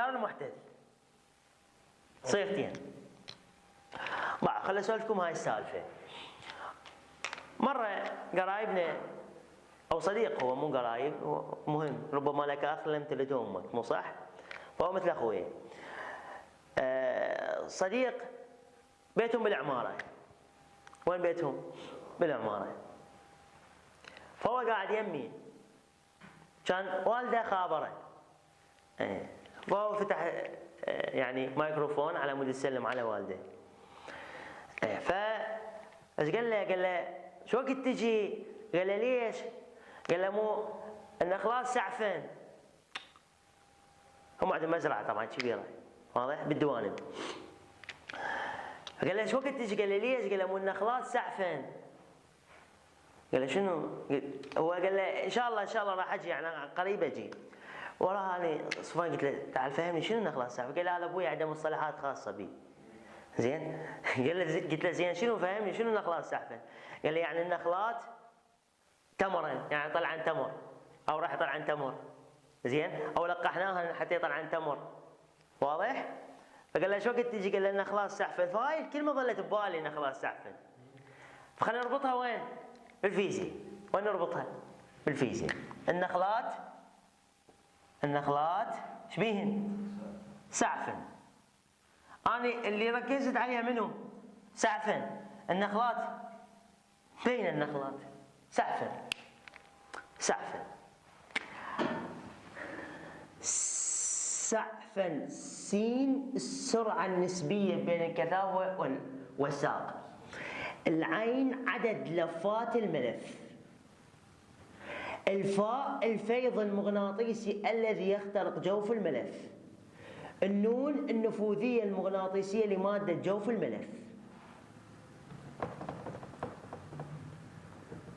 المحدث صيغتين. بعد خليني اسولفكم هاي السالفه. مره قرايبنا او صديق، هو مو قرايب، هو مهم، ربما لك اخ لم تلد امك، مو صح؟ فهو مثل اخوي. صديق بيتهم بالعماره. وين بيتهم؟ بالعماره. فهو قاعد يمي، كان والده خابره، فهو فتح يعني مايكروفون على مود يسلم على والده. ف ايش قال له شو وقت تجي؟ قال له ليش؟ قال له مو ان خلاص سعفن. هم عندهم مزرعه طبعا كبيره، واضح، بالدوانب. قال له شو وقت تجي؟ قال له ليش؟ قال له مو ان خلاص سعفن. قال له شنو؟ هو قال له ان شاء الله راح اجي، يعني قريب اجي. وراها اني صفان قلت له تعال فهمني شنو النخلاط سعفن؟ قال له هذا ابوي عنده مصطلحات خاصه بي. زين؟ قلت له زين شنو فهمني شنو النخلاط سعفن؟ قال لي يعني النخلاط تمرا، يعني طلع عن تمر، او راح يطلع عن تمر، زين؟ او لقحناها حتى يطلع عن تمر، واضح؟ فقال له شو وقت تجي؟ قال له النخلاط سعفن. فهاي الكلمه ظلت ببالي، نخلاط سعفن. فخلينا نربطها وين؟ بالفيزياء. وين نربطها؟ بالفيزياء. النخلاط شبيهن؟ سعفن. أنا اللي ركزت عليها منو؟ سعفن. النخلاط بين النخلاط سعفن. سعفن سين السرعة النسبية بين الكثافة والساق. العين عدد لفات الملف. الفاء الفيض المغناطيسي الذي يخترق جوف الملف. النون النفوذية المغناطيسية لمادة جوف الملف.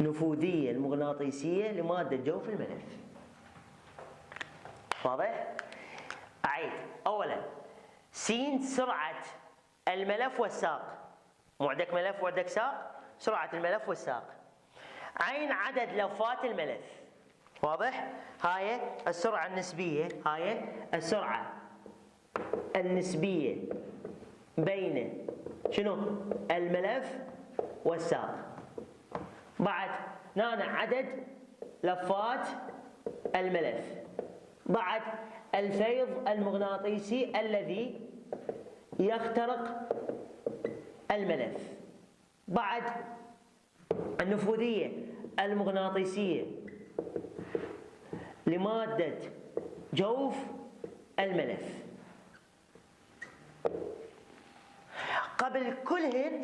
نفوذية المغناطيسية لمادة جوف الملف. واضح؟ أعيد. أولا سين سرعة الملف والساق. مو عندك ملف وعندك ساق؟ سرعة الملف والساق. عين عدد لفات الملف. واضح؟ هاي السرعة النسبية، هاي السرعة النسبية بين شنو؟ الملف والساق. بعد هنا عدد لفات الملف. بعد الفيض المغناطيسي الذي يخترق الملف. بعد النفوذية المغناطيسية لمادة جوف الملف. قبل كلهن